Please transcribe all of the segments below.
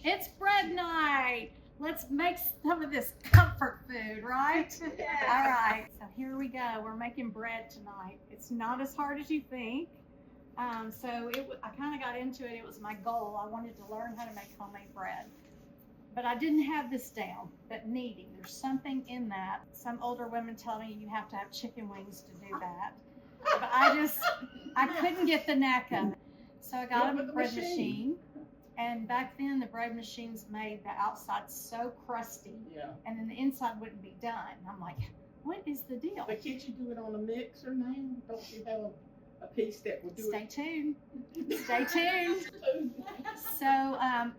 It's bread night. Let's make some of this comfort food, right? Yes. All right. So here we go. We're making bread tonight. It's not as hard as you think. I kind of got into it. It was my goal. I wanted to learn how to make homemade bread. But I didn't have this down. But kneading, there's something in that. Some older women tell me you have to have chicken wings to do that. But I couldn't get the knack of it. So I got a bread machine. And back then, the bread machines made the outside so crusty, and then the inside wouldn't be done. I'm like, what is the deal? But can't you do it on a mixer now? Don't you have a piece that will do Stay it? tuned. Stay tuned. So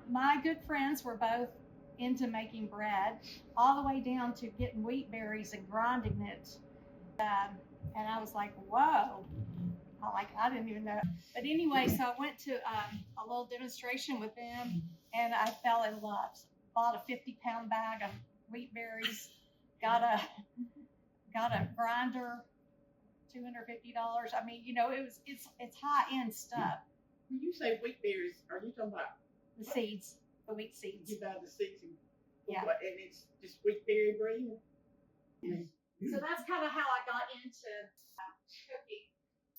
my good friends were both into making bread, all the way down to getting wheat berries and grinding it. And I was like, whoa. I didn't even know. But anyway, so I went to a little demonstration with them, and I fell in love. So bought a 50-pound bag of wheat berries, got a grinder, $250. I mean, it's high end stuff. When you say wheat berries, are you talking about The seeds, the wheat seeds. you buy the seeds and Yeah. and it's just wheat berry bread? So that's kind of how I got into cooking.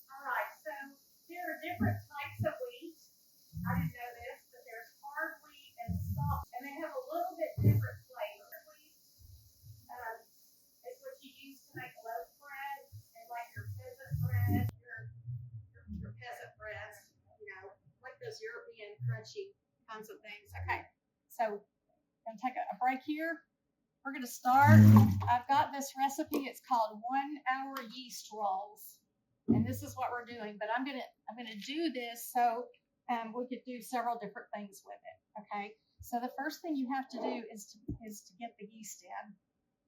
All right, so there are different types of wheat. I didn't know this, but there's hard wheat and soft, and they have a little bit different flavor. Wheat is what you use to make loaf bread, and like your peasant bread, your peasant breads, like those European crunchy kinds of things. Okay, so I'm gonna take a break here. We're gonna start. I've got this recipe. It's called 1 hour yeast rolls. And this is what we're doing, but I'm gonna do this so we could do several different things with it. Okay, so the first thing you have to do is to get the yeast in,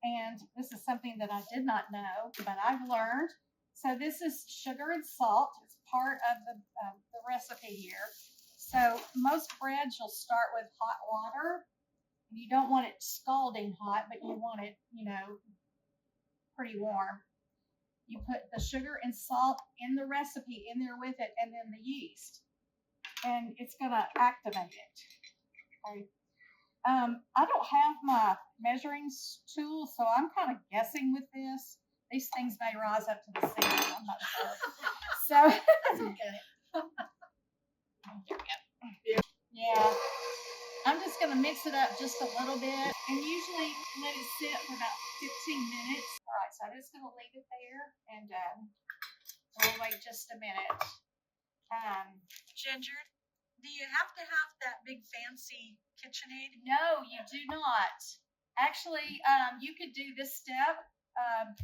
and this is something that I did not know, but I've learned. So this is sugar and salt. It's part of the recipe here. So most breads you'll start with hot water. You don't want it scalding hot, but you want it, pretty warm. You put the sugar and salt in the recipe in there with it, and then the yeast, and it's gonna activate it. Okay. I don't have my measuring tool, so I'm kind of guessing with this. These things may rise up to the ceiling. I'm not sure. So That's okay. yeah, I'm just gonna mix it up just a little bit, and usually let it sit for about 15 minutes. All right, so I'm just gonna leave it there, and we'll wait just a minute. Ginger, do you have to have that big fancy KitchenAid? No, you do not. Actually, you could do this step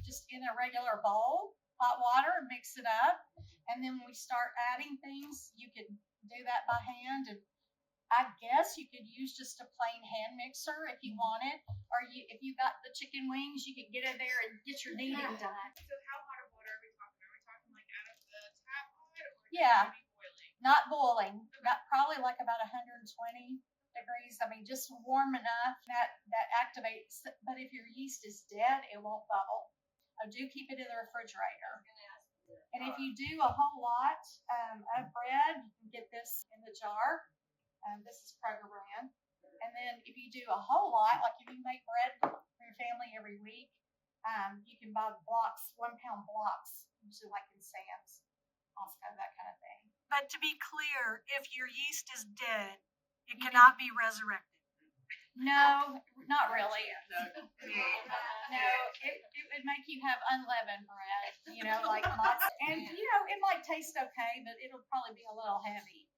just in a regular bowl, hot water, mix it up, and then when we start adding things, you could do that by hand. And I guess you could use just a plain hand mixer if you wanted, or if you got the chicken wings, you could get in there and get your kneading done. So how hot of water are we talking? Are we talking like out of the tap hot, or Yeah. maybe boiling? Not boiling, not probably like about 120 degrees. I mean, just warm enough that activates. But if your yeast is dead, it won't bubble. Do keep it in the refrigerator. And if you do a whole lot of bread, you can get this in the jar. This is Kroger brand. And then if you do a whole lot, like if you make bread for your family every week, you can buy blocks, 1 pound blocks, usually like in Sam's, Costco, that kind of thing. But to be clear, if your yeast is dead, it cannot be resurrected. No, not really. No, it would make you have unleavened bread, like lots. And, it might taste okay, but it'll probably be a little heavy.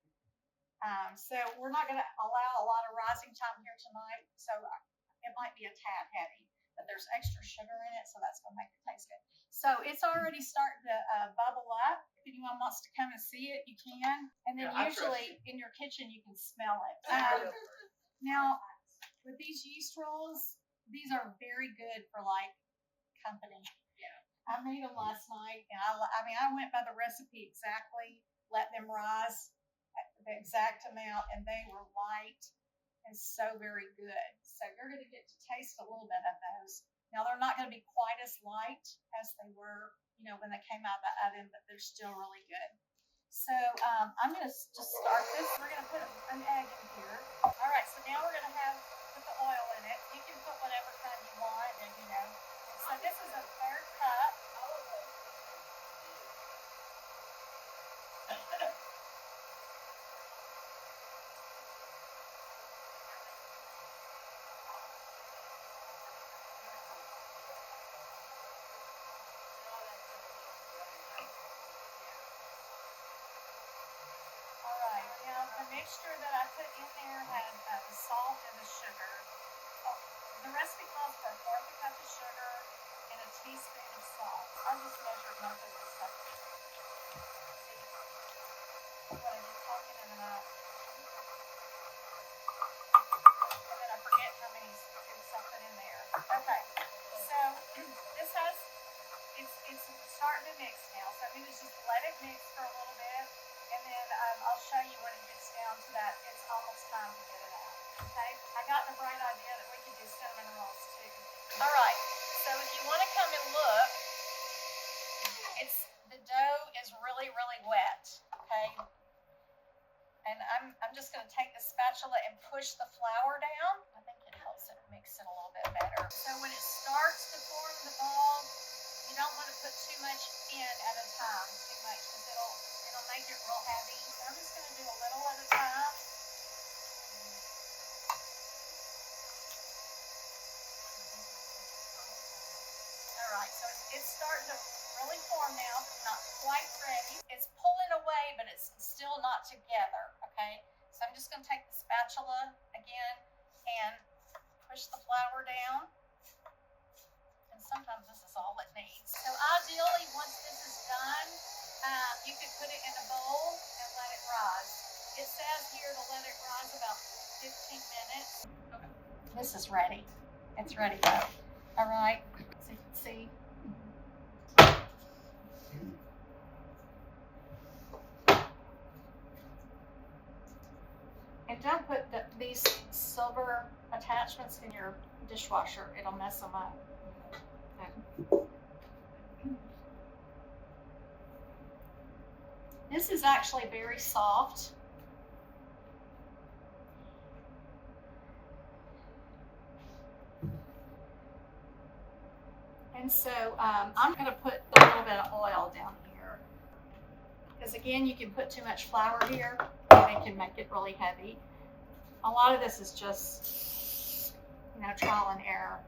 So we're not going to allow a lot of rising time here tonight. So it might be a tad heavy, but there's extra sugar in it, so that's going to make it taste good. So it's already starting to bubble up. If anyone wants to come and see it, you can. And then usually in your kitchen, you can smell it. Now, with these yeast rolls, these are very good for like company. Yeah. I made them last night, and I went by the recipe exactly, let them rise the exact amount, and they were light and so very good. So you're going to get to taste a little bit of those. Now they're not going to be quite as light as they were, when they came out of the oven, but they're still really good. So I'm gonna just start this. We're gonna put an egg in here. All right, so now we're gonna put the oil in it. You can put whatever kind you want, and you know. So this is a third cup. All right, now the mixture that I put in there had the salt and the sugar. Oh, the recipe calls for a fourth a cup of sugar and a teaspoon of salt. I'll just measure most of this stuff. See what I did talking and then I forget how many scoops I put in there. Okay, so this has, it's starting to mix now. So I'm gonna just let it mix for a little bit. And then I'll show you when it gets down to that. It's almost time to get it out. Okay? I got the bright idea that we could do cinnamon rolls too. All right. So if you want to come and look, the dough is really, really wet. Okay? And I'm just going to take the spatula and push the flour down. I think it helps it mix it a little bit better. So when it starts to form the ball, you don't want to put too much in at a time, too much, because it'll make it real heavy. So I'm just going to do a little at a time. All right, so it's starting to really form now. It's not quite ready. It's pulling away, but it's still not together, okay? So I'm just going to take the spatula again and push the flour down. Sometimes this is all it needs. So ideally, once this is done, you could put it in a bowl and let it rise. It says here to let it rise about 15 minutes. Okay. This is ready. It's ready to go. All right. So you can see. And don't put these silver attachments in your dishwasher. It'll mess them up. This is actually very soft. And so I'm going to put a little bit of oil down here. Because again, you can put too much flour here and it can make it really heavy. A lot of this is just, trial and error.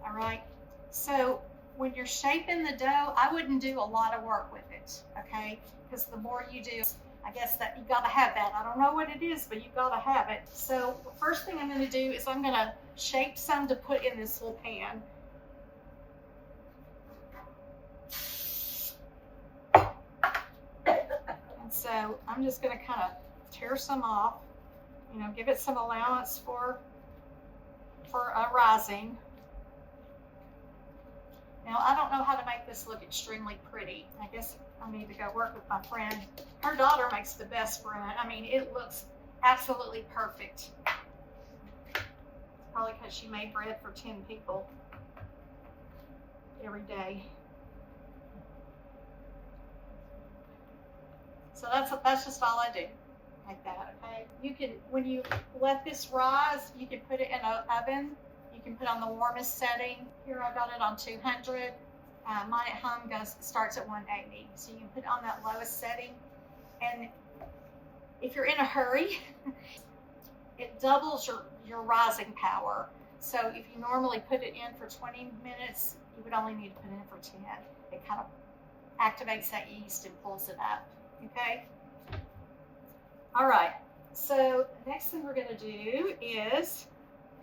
All right. So when you're shaping the dough, I wouldn't do a lot of work with it, okay? Because the more you do, I guess that you gotta have that. I don't know what it is, but you gotta have it. So the first thing I'm gonna do is I'm gonna shape some to put in this little pan. And so I'm just gonna kind of tear some off, give it some allowance for rising. Now, I don't know how to make this look extremely pretty. I guess I need to go work with my friend. Her daughter makes the best bread. I mean, it looks absolutely perfect. Probably because she made bread for 10 people every day. So that's just all I do, like that, okay? You can, when you let this rise, you can put it in an oven. You can put on the warmest setting. Here I got it on 200. Mine at home starts at 180. So you can put it on that lowest setting. And if you're in a hurry, it doubles your rising power. So if you normally put it in for 20 minutes, you would only need to put it in for 10. It kind of activates that yeast and pulls it up. Okay? All right. So the next thing we're going to do is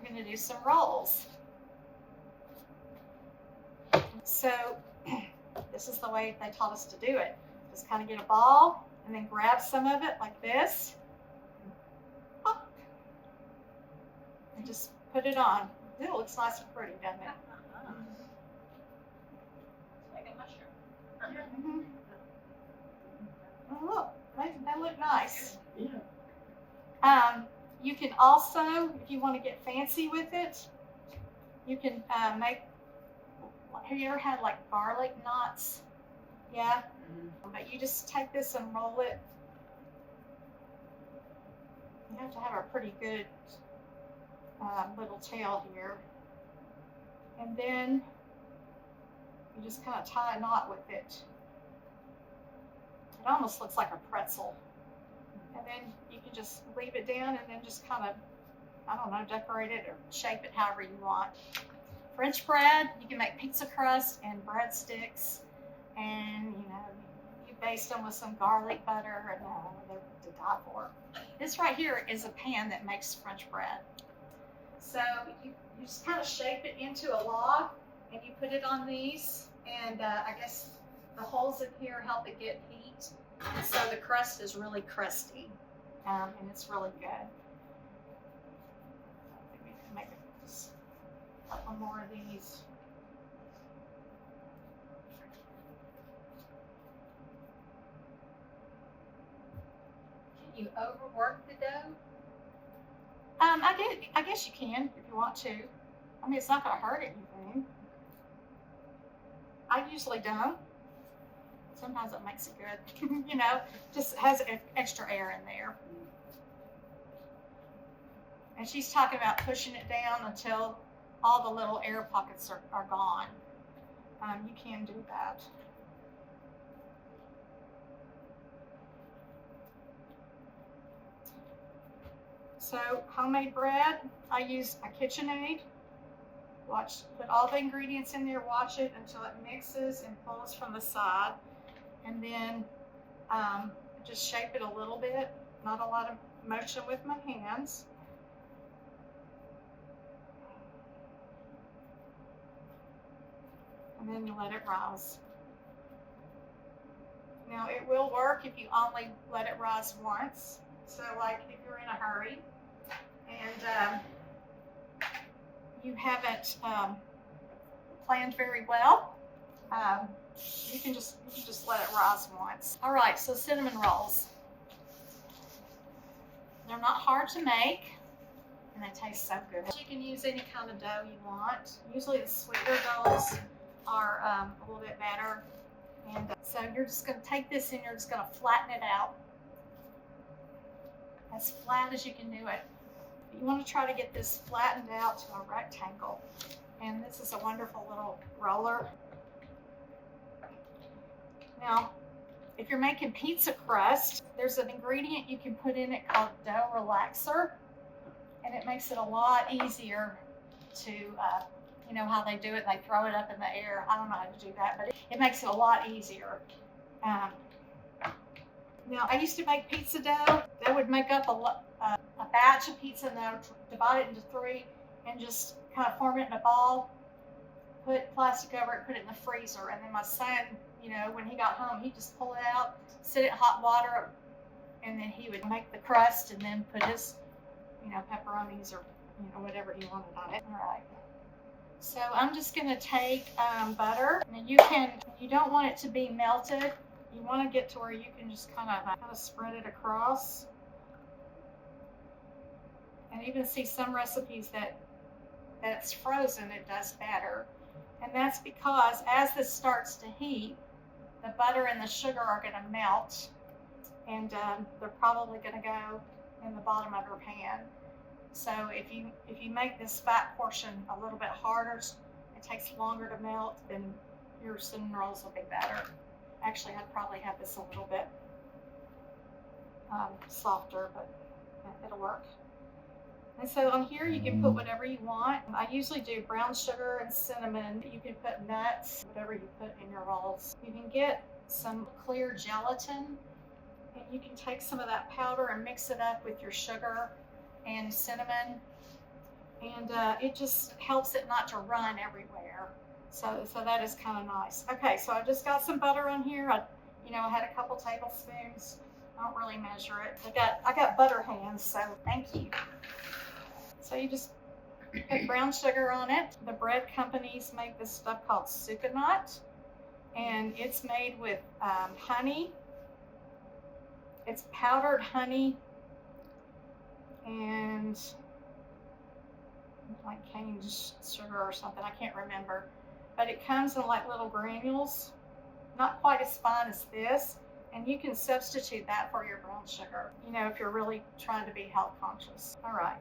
we're going to do some rolls. So this is the way they taught us to do it. Just kind of get a ball and then grab some of it like this. Pop, and just put it on. It looks nice and pretty, doesn't it? Like a mushroom. Mm-hmm. Oh, look, they look nice. Yeah. You can also, if you want to get fancy with it, you can make, have you ever had like garlic knots? Yeah, but you just take this and roll it. You have to have a pretty good little tail here. And then you just kind of tie a knot with it. It almost looks like a pretzel. And then you can just leave it down and then just kind of, I don't know, decorate it or shape it however you want. French bread, you can make pizza crust and breadsticks, and you know, you baste them with some garlic butter, and they're to die for. This right here is a pan that makes French bread. So you just kind of shape it into a log, and you put it on these, and I guess the holes in here help it get heat, so the crust is really crusty, and it's really good. I think we can make a couple more of these. Can you overwork the dough? I guess you can if you want to. I mean, it's not going to hurt anything. I usually don't. Sometimes it makes it good, you know, just has extra air in there. And she's talking about pushing it down until all the little air pockets are gone. You can do that. So homemade bread, I use a KitchenAid. Put all the ingredients in there, watch it until it mixes and pulls from the side. And then just shape it a little bit, not a lot of motion with my hands. And then you let it rise. Now it will work if you only let it rise once. So like if you're in a hurry and you haven't planned very well, you can just let it rise once. All right, so cinnamon rolls. They're not hard to make, and they taste so good. You can use any kind of dough you want. Usually the sweeter doughs are a little bit better. And so you're just going to take this and you're just going to flatten it out as flat as you can do it. You want to try to get this flattened out to a rectangle. And this is a wonderful little roller. Now, if you're making pizza crust, there's an ingredient you can put in it called dough relaxer. And it makes it a lot easier to, you know how they do it, they throw it up in the air. I don't know how to do that, but it makes it a lot easier. Now, I used to make pizza dough. That would make up a batch of pizza, and then I would divide it into 3 and just kind of form it in a ball, put plastic over it, put it in the freezer. And then my son, you know, when he got home, he'd just pull it out, sit it in hot water, and then he would make the crust and then put his, you know, pepperonis or, you know, whatever he wanted on it. All right. So I'm just going to take butter. Now you don't want it to be melted. You want to get to where you can just kind of spread it across. And even see some recipes that's frozen, it does better. And that's because as this starts to heat, the butter and the sugar are going to melt, and they're probably going to go in the bottom of your pan. So if you make this fat portion a little bit harder, it takes longer to melt, then your cinnamon rolls will be better. Actually, I'd probably have this a little bit softer, but it'll work. And so on here you can put whatever you want. I usually do brown sugar and cinnamon. You can put nuts, whatever you put in your rolls. You can get some clear gelatin, and you can take some of that powder and mix it up with your sugar and cinnamon, and it just helps it not to run everywhere. So that is kind of nice. Okay, so I just got some butter on here. I had a couple tablespoons. I don't really measure it. I got butter hands, so thank you. So you just put brown sugar on it. The bread companies make this stuff called Sucanat, and it's made with honey. It's powdered honey and like cane sugar or something. I can't remember. But it comes in like little granules, not quite as fine as this. And you can substitute that for your brown sugar, you know, if you're really trying to be health conscious. All right.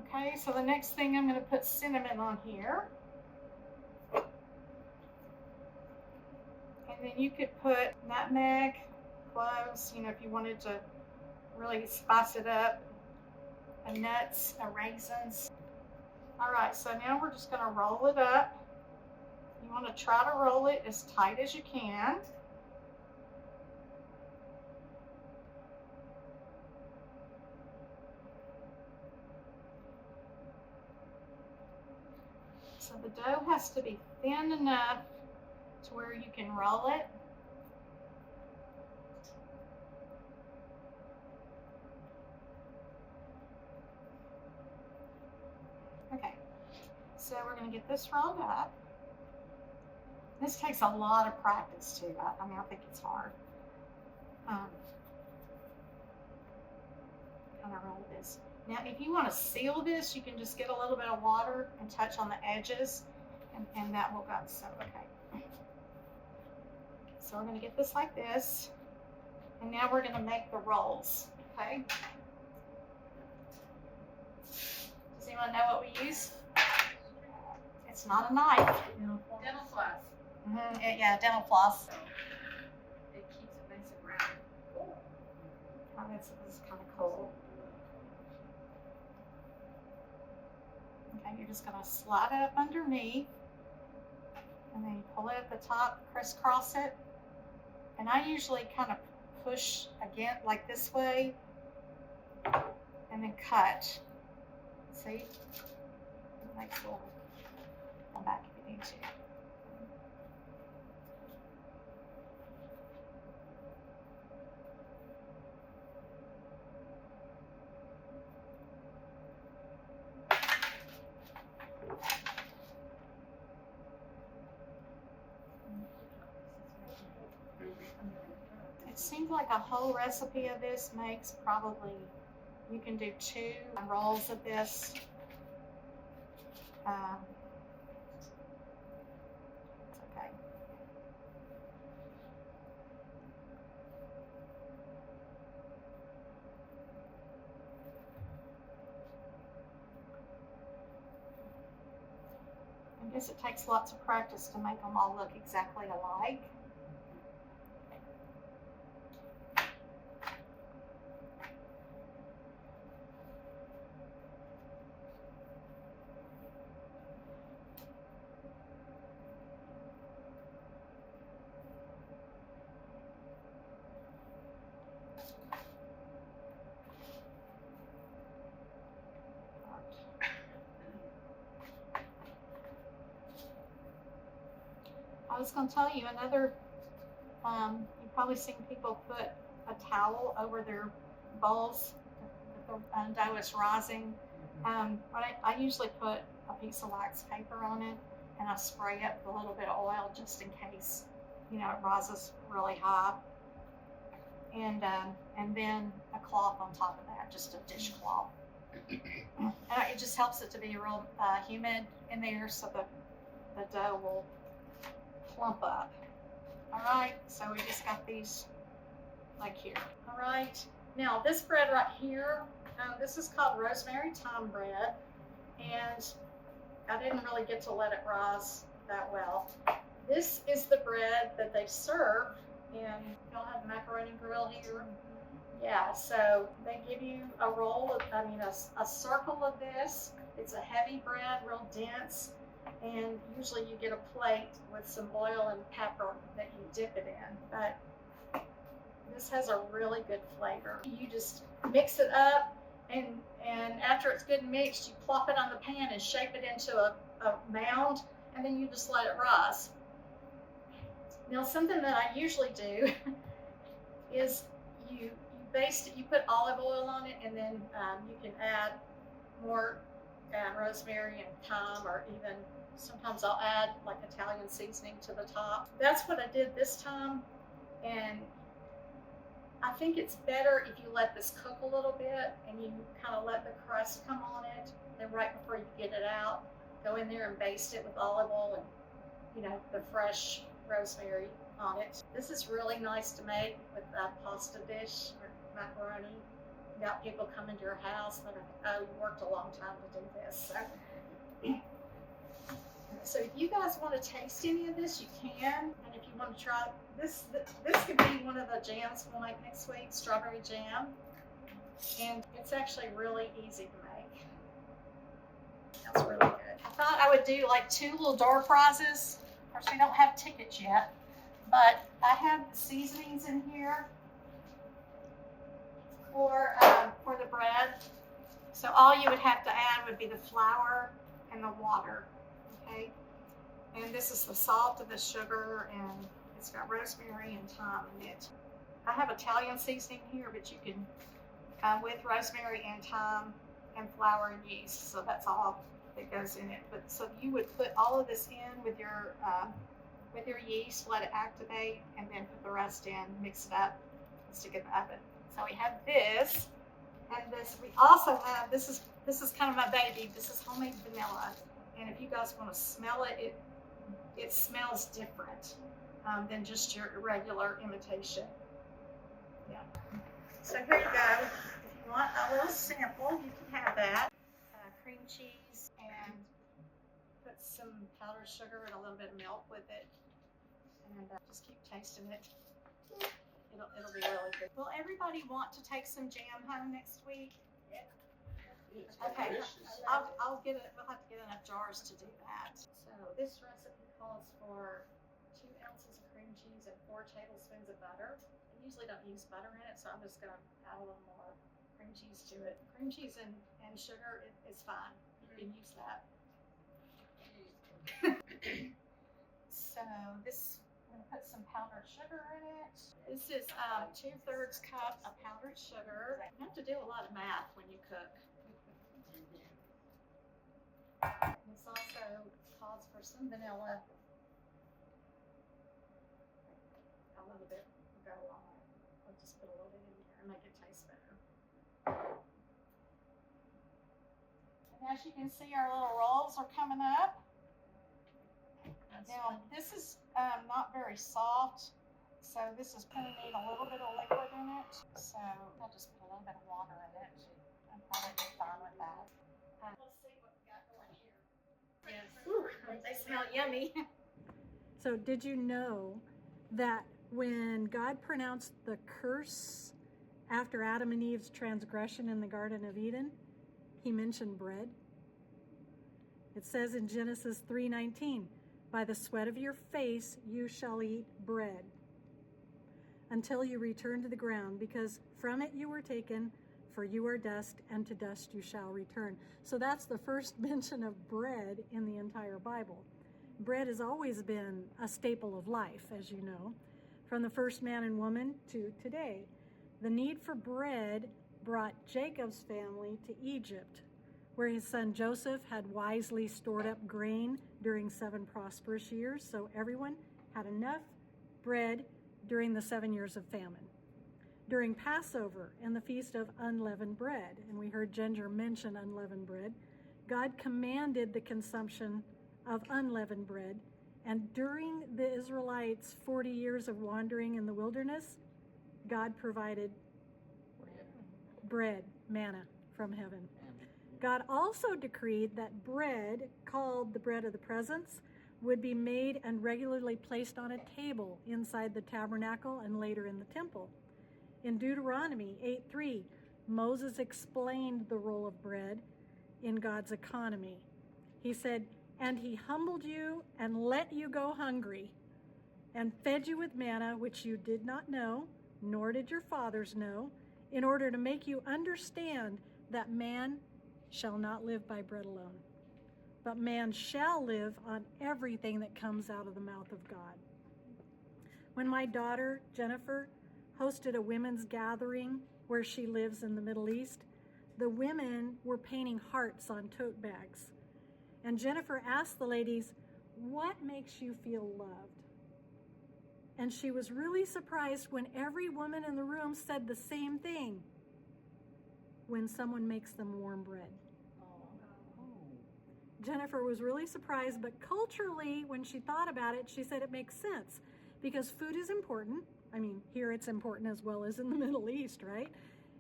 Okay, so the next thing I'm going to put cinnamon on here. And then you could put nutmeg, cloves, you know, if you wanted to really spice it up, nuts, raisins. All right, so now we're just going to roll it up. You want to try to roll it as tight as you can. So the dough has to be thin enough to where you can roll it. Okay, so we're going to get this rolled up. This takes a lot of practice too. I mean, I think it's hard. Kind of roll this. Now, if you want to seal this, you can just get a little bit of water and touch on the edges, and that will go. So, okay. So we're going to get this like this, and now we're going to make the rolls, okay? Does anyone know what we use? It's not a knife. Dental floss. Yeah, dental floss. It keeps it nice and round. Oh, this is kind of cool. Okay, you're just going to slide it up underneath, and then you pull it at the top, crisscross it, and I usually kind of push again like this way, and then cut. See? It makes a little come back if you need to. It seems like a whole recipe of this makes probably, you can do 2 rolls of this. It's okay. I guess it takes lots of practice to make them all look exactly alike. I was going to tell you another, you've probably seen people put a towel over their bowls if the dough is rising. But I usually put a piece of wax paper on it, and I spray it with a little bit of oil just in case, you know, it rises really high. And then a cloth on top of that, just a dishcloth. And it just helps it to be real humid in there so the dough will plump up. All right, so we just got these like here. All right, now this bread right here, this is called rosemary thyme bread, and I didn't really get to let it rise that well. This is the bread that they serve in, y'all have macaroni grill here? Yeah, so they give you a roll of, a circle of this. It's a heavy bread, real dense. And usually you get a plate with some oil and pepper that you dip it in. But this has a really good flavor. You just mix it up, and after it's good mixed, you plop it on the pan and shape it into a mound, and then you just let it rise. Now, something that I usually do is you baste it, you put olive oil on it, and then you can add more rosemary and thyme, or even sometimes I'll add like Italian seasoning to the top. That's what I did this time, and I think it's better if you let this cook a little bit and you kind of let the crust come on it. Then right before you get it out, go in there and baste it with olive oil and, you know, the fresh rosemary on it. This is really nice to make with a pasta dish or macaroni. You got people coming to your house and they're like, oh, you worked a long time to do this. So if you guys want to taste any of this, you can. And if you want to try this, this could be one of the jams we'll make next week, strawberry jam. And it's actually really easy to make. That's really good. I thought I would do like 2 little door prizes. Of course, we don't have tickets yet, but I have the seasonings in here for the bread. So all you would have to add would be the flour and the water. Okay, and this is the salt and the sugar, and it's got rosemary and thyme in it. I have Italian seasoning here, but you can with rosemary and thyme and flour and yeast. So that's all that goes in it. But so you would put all of this in with your yeast, let it activate, and then put the rest in, mix it up, and stick it in the oven. So we have this, and this. We also have this is kind of my baby. This is homemade vanilla. And if you guys want to smell it, it smells different than just your regular imitation. Yeah. So here you go. If you want a little sample, you can have that. Cream cheese and put some powdered sugar and a little bit of milk with it. And just keep tasting it. It'll be really good. Will everybody want to take some jam home next week? Okay, I'll get it. We'll have to get enough jars to do that. So this recipe calls for 2 ounces of cream cheese and 4 tablespoons of butter. I usually don't use butter in it, so I'm just gonna add a little more cream cheese to it. Cream cheese and sugar is fine. You can use that. So this, I'm gonna put some powdered sugar in it. This is 2/3 cup of powdered sugar. You have to do a lot of math when you cook. This also calls for some vanilla. A little bit will go along with it. I'll just put a little bit in here and make it taste better. And as you can see, our little rolls are coming up. Now, this is not very soft, so this is going to need a little bit of liquid in it. So I'll just put a little bit of water in it. I'm probably be fine with that. Let's see what we got going here. Yes. Ooh, they smell yummy. So did you know that when God pronounced the curse after Adam and Eve's transgression in the Garden of Eden, he mentioned bread? It says in Genesis 3:19, by the sweat of your face you shall eat bread until you return to the ground, because from it you were taken, for you are dust, and to dust you shall return. So that's the first mention of bread in the entire Bible. Bread has always been a staple of life, as you know, from the first man and woman to today. The need for bread brought Jacob's family to Egypt, where his son Joseph had wisely stored up grain during 7 prosperous years, so everyone had enough bread during the 7 years of famine. During Passover and the Feast of Unleavened Bread, and we heard Ginger mention unleavened bread, God commanded the consumption of unleavened bread, and during the Israelites' 40 years of wandering in the wilderness, God provided bread, manna from heaven. God also decreed that bread, called the bread of the presence, would be made and regularly placed on a table inside the tabernacle and later in the temple. In Deuteronomy 8:3, Moses explained the role of bread in God's economy. He said, and he humbled you and let you go hungry and fed you with manna which you did not know, nor did your fathers know, in order to make you understand that man shall not live by bread alone, but man shall live on everything that comes out of the mouth of God. When my daughter, Jennifer, hosted a women's gathering where she lives in the Middle East, the women were painting hearts on tote bags. And Jennifer asked the ladies, what makes you feel loved? And she was really surprised when every woman in the room said the same thing: when someone makes them warm bread. Jennifer was really surprised, but culturally, when she thought about it, she said it makes sense because food is important. I mean, here it's important as well as in the Middle East, right?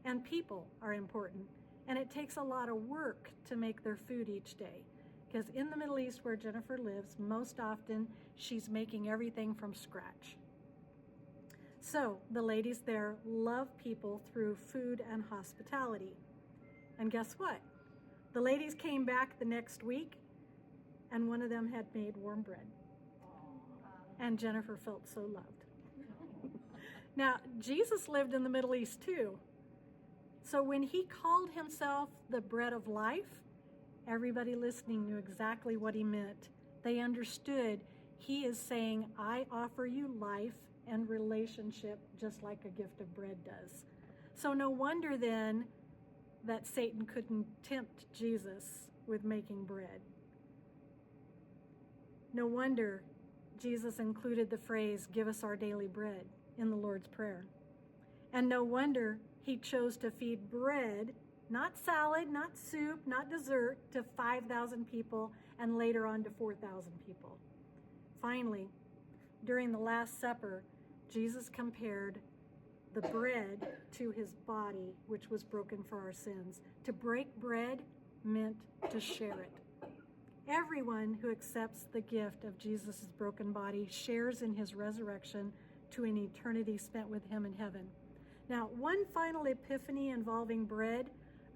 And people are important. And it takes a lot of work to make their food each day. Because in the Middle East where Jennifer lives, most often she's making everything from scratch. So the ladies there love people through food and hospitality. And guess what? The ladies came back the next week, and one of them had made warm bread. And Jennifer felt so loved. Now, Jesus lived in the Middle East too. So when he called himself the bread of life, everybody listening knew exactly what he meant. They understood he is saying, I offer you life and relationship just like a gift of bread does. So no wonder then that Satan couldn't tempt Jesus with making bread. No wonder Jesus included the phrase, give us our daily bread, in the Lord's Prayer. And no wonder he chose to feed bread, not salad, not soup, not dessert, to 5,000 people and later on to 4,000 people. Finally, during the Last Supper, Jesus compared the bread to his body, which was broken for our sins. To break bread meant to share it. Everyone who accepts the gift of Jesus' broken body shares in his resurrection to an eternity spent with him in heaven. Now, one final epiphany involving bread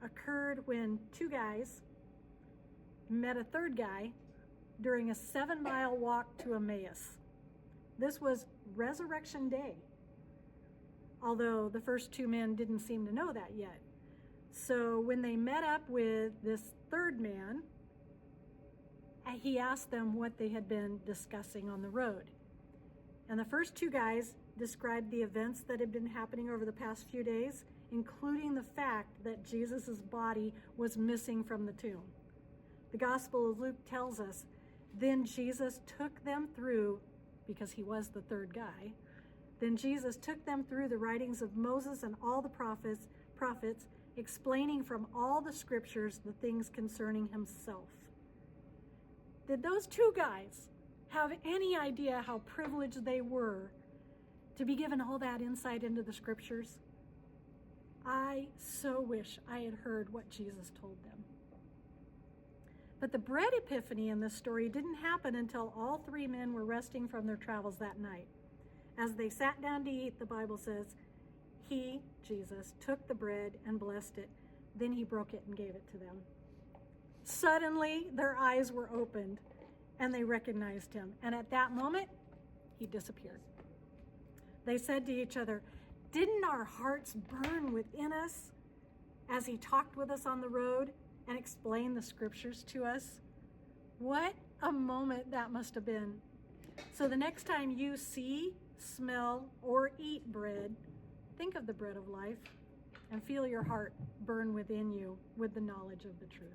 occurred when two guys met a third guy during a 7-mile walk to Emmaus. This was Resurrection Day, although the first two men didn't seem to know that yet. So when they met up with this third man, he asked them what they had been discussing on the road. And the first two guys described the events that had been happening over the past few days, including the fact that Jesus' body was missing from the tomb. The Gospel of Luke tells us, then Jesus took them through, because he was the third guy, then Jesus took them through the writings of Moses and all the prophets, explaining from all the scriptures the things concerning himself. Did those two guys have any idea how privileged they were to be given all that insight into the scriptures? I so wish I had heard what Jesus told them. But the bread epiphany in this story didn't happen until all three men were resting from their travels that night. As they sat down to eat, the Bible says, he, Jesus, took the bread and blessed it. Then he broke it and gave it to them. Suddenly, their eyes were opened, and they recognized him. And at that moment, he disappeared. They said to each other, didn't our hearts burn within us as he talked with us on the road and explained the scriptures to us? What a moment that must have been. So the next time you see, smell, or eat bread, think of the bread of life and feel your heart burn within you with the knowledge of the truth.